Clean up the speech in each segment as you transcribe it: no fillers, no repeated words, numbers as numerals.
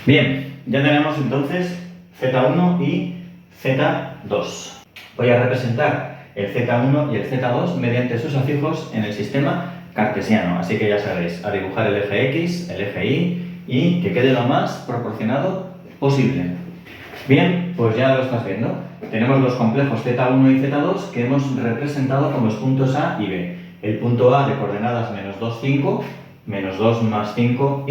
Bien, ya tenemos entonces Z1 y Z2. Voy a representar el Z1 y el Z2 mediante sus afijos en el sistema cartesiano. Así que ya sabéis, a dibujar el eje X, el eje Y y que quede lo más proporcionado posible. Bien, pues ya lo estás viendo. Tenemos los complejos Z1 y Z2 que hemos representado con los puntos A y B. El punto A de coordenadas -2, 5, -2 más 5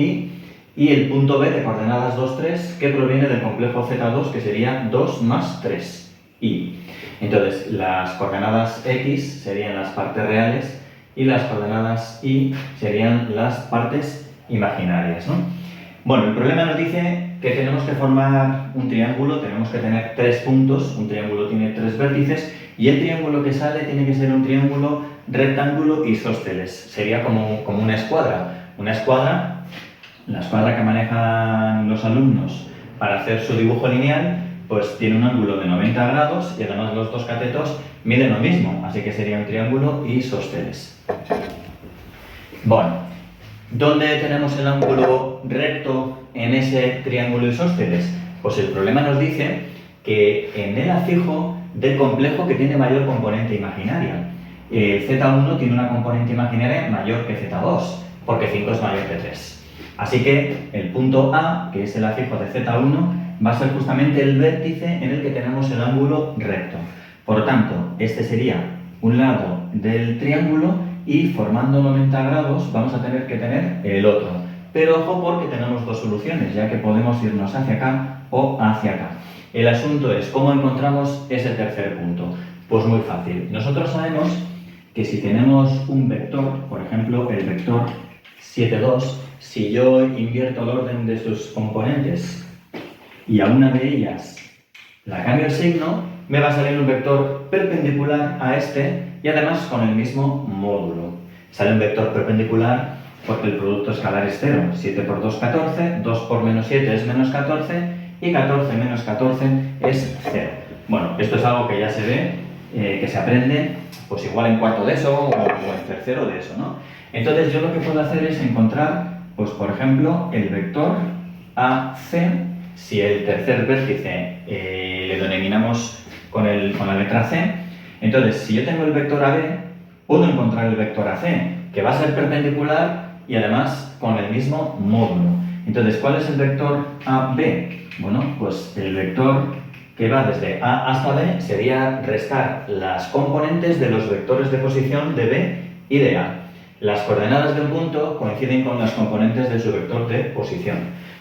y el punto B de coordenadas 2, 3 que proviene del complejo Z2 que sería 2 más 3 y. Entonces, las coordenadas X serían las partes reales y las coordenadas Y serían las partes imaginarias, ¿no? Bueno, el problema nos dice que tenemos que formar un triángulo, tenemos que tener 3 puntos, un triángulo tiene 3 vértices y el triángulo que sale tiene que ser un triángulo rectángulo isósceles, sería como una escuadra. Una escuadra, la escuadra que manejan los alumnos para hacer su dibujo lineal, pues tiene un ángulo de 90 grados y además los dos catetos miden lo mismo, así que sería un triángulo isósceles. Bueno, ¿dónde tenemos el ángulo recto en ese triángulo isósceles? Pues el problema nos dice que en el afijo del complejo que tiene mayor componente imaginaria. Z1 tiene una componente imaginaria mayor que Z2, porque 5 es mayor que 3. Así que el punto A, que es el afijo de Z1, va a ser justamente el vértice en el que tenemos el ángulo recto. Por lo tanto, este sería un lado del triángulo y formando 90 grados vamos a tener que tener el otro. Pero ojo porque tenemos dos soluciones, ya que podemos irnos hacia acá o hacia acá. El asunto es cómo encontramos ese tercer punto. Pues muy fácil. Nosotros sabemos que si tenemos un vector, por ejemplo el vector 7, 2, si yo invierto el orden de sus componentes y a una de ellas la cambio el signo, me va a salir un vector perpendicular a este y además con el mismo módulo. Sale un vector perpendicular porque el producto escalar es 0. 7 por 2, 14, 2 por menos 7 es menos 14 y 14 menos 14 es 0. Bueno, esto es algo que ya se ve, que se aprende pues igual en cuarto de eso o en tercero de eso, ¿no? Entonces yo lo que puedo hacer es encontrar, pues por ejemplo, el vector AC, si el tercer vértice le denominamos con la letra C. Entonces, si yo tengo el vector AB, puedo encontrar el vector AC, que va a ser perpendicular y además con el mismo módulo. Entonces, ¿cuál es el vector AB? Bueno, pues el vector que va desde A hasta B sería restar las componentes de los vectores de posición de B y de A. Las coordenadas de un punto coinciden con las componentes de su vector de posición.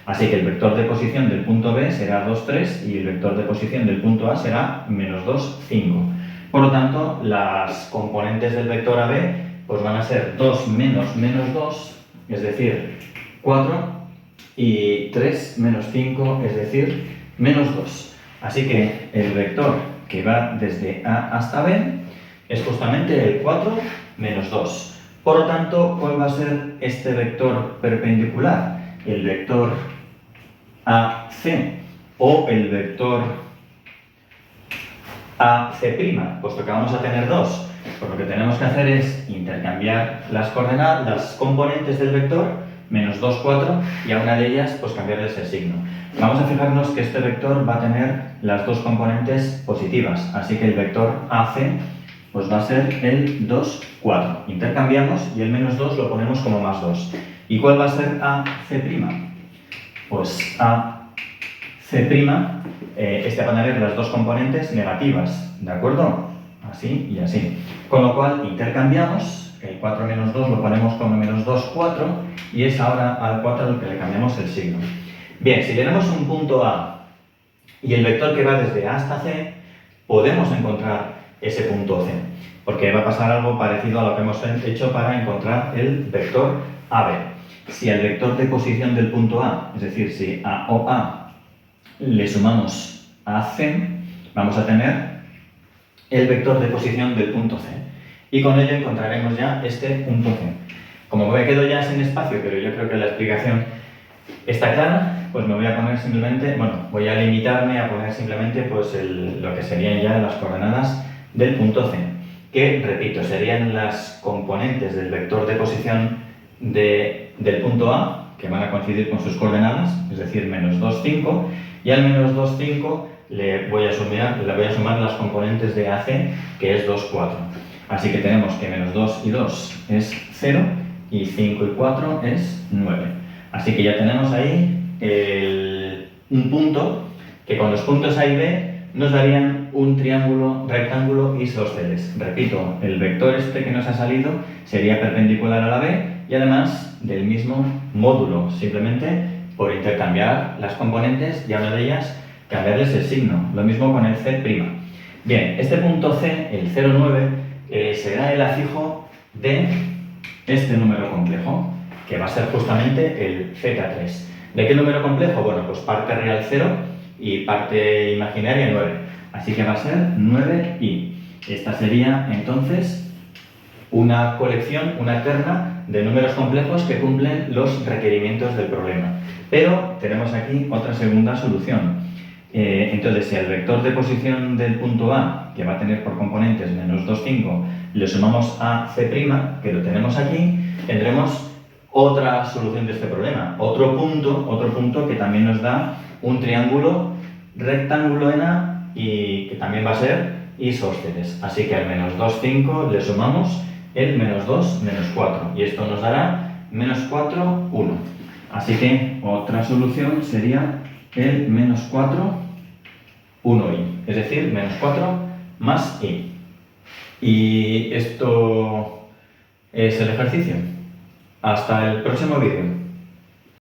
Así que el vector de posición del punto B será 2, 3 y el vector de posición del punto A será -2, 5. Por lo tanto, las componentes del vector AB pues van a ser 2 menos -2, es decir, 4, y 3 menos 5, es decir, -2. Así que el vector que va desde A hasta B es justamente el 4 menos 2. Por lo tanto, ¿cuál va a ser este vector perpendicular? El vector AC o el vector AC', puesto que vamos a tener dos. Pues lo que tenemos que hacer es intercambiar las coordenadas, las componentes del vector, -2, 4, y a una de ellas pues cambiarles el signo. Vamos a fijarnos que este vector va a tener las dos componentes positivas, así que el vector AC pues va a ser el 2, 4. Intercambiamos y el -2 lo ponemos como +2. ¿Y cuál va a ser AC'? Pues AC', este va a tener las dos componentes negativas, ¿de acuerdo? Así y así. Con lo cual intercambiamos, el 4 menos 2 lo ponemos como -2, 4 y es ahora al 4 al que le cambiamos el signo. Bien, si tenemos un punto A y el vector que va desde A hasta C, podemos encontrar ese punto C, porque va a pasar algo parecido a lo que hemos hecho para encontrar el vector AB. Si al vector de posición del punto A, es decir, si a OA le sumamos a C, vamos a tener el vector de posición del punto C. Y con ello encontraremos ya este punto C. Como me quedo ya sin espacio, pero yo creo que la explicación está clara, pues me voy a poner simplemente, voy a limitarme a poner simplemente pues lo que serían ya las coordenadas del punto C, que, repito, serían las componentes del vector de posición del punto A que van a coincidir con sus coordenadas, es decir, menos 2, 5, y al menos 2, 5 le voy a sumar las componentes de AC, que es 2, 4. Así que tenemos que menos 2 y 2 es 0, y 5 y 4 es 9. Así que ya tenemos ahí un punto que con los puntos A y B nos darían un triángulo rectángulo isósceles. Repito, el vector este que nos ha salido sería perpendicular a la B y además del mismo módulo, simplemente por intercambiar las componentes y a una de ellas cambiarles el signo. Lo mismo con el C'. Bien, este punto C, el 0,9, será el afijo de este número complejo, que va a ser justamente el Z3. ¿De qué número complejo? Bueno, pues parte real 0 y parte imaginaria 9. Así que va a ser 9i. Esta sería entonces una colección, una terna de números complejos que cumplen los requerimientos del problema. Pero tenemos aquí otra segunda solución. Entonces, si al vector de posición del punto A, que va a tener por componentes menos 2, 5, le sumamos a C', que lo tenemos aquí, tendremos otra solución de este problema. Otro punto que también nos da un triángulo rectángulo en A y que también va a ser isósceles. Así que al menos 2, 5 le sumamos el menos 2, menos 4. Y esto nos dará menos 4, 1. Así que otra solución sería el menos 4, 1i. Es decir, menos 4 más i. Y esto es el ejercicio. Hasta el próximo vídeo.